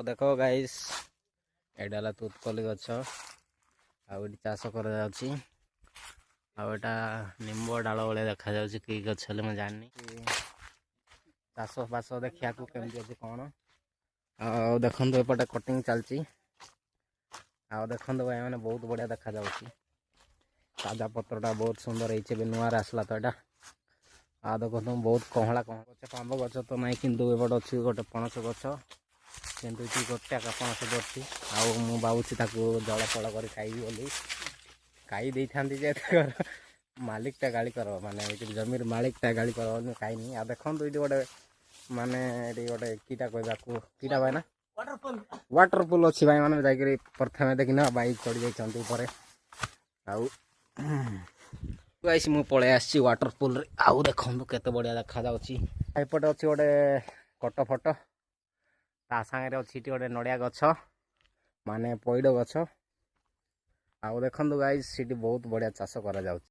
तो देखो गाइस एटा है तुतकली गछ आउ चाष कर निम्ब डाल भाई देखा जाऊँ कि गछ मैं जानी चाष बास देखा केमती अच्छे कौन देखु एपटे कटिंग चलती देखु भाई मैंने बहुत बढ़िया देखा जाऊँगी ताजा पत्रटा बहुत सुंदर है नुआ आसला तो यहाँ देखो बहुत कहला कह गच आंब गच तो ना कि एपटे अच्छी गोटे पणस गच कितु ये गोटे पणस धरती आउ भावुँ जल फल कर खाइबी बोली खाई दे था मालिकटा गाड़ी कर माने जमीर मालिकटा गाड़ी कर खाईनी आ देखो ये गोटे माने गोटे कीटा कहवा कीटा भाई ना वाटरपुल अच्छी भाई मैंने जाकि प्रथम देखना बाइक चढ़ी जाइए आउ मु पलि आसी वाटरपुल आउ देखु केते बढ़िया देखा जापटे अच्छी गोटे कट फट ता सागे अच्छी गोटे नड़िया गछ माने पैड़ गछ आउ देखु गाइस बहुत बढ़िया चाष करा जाउछि।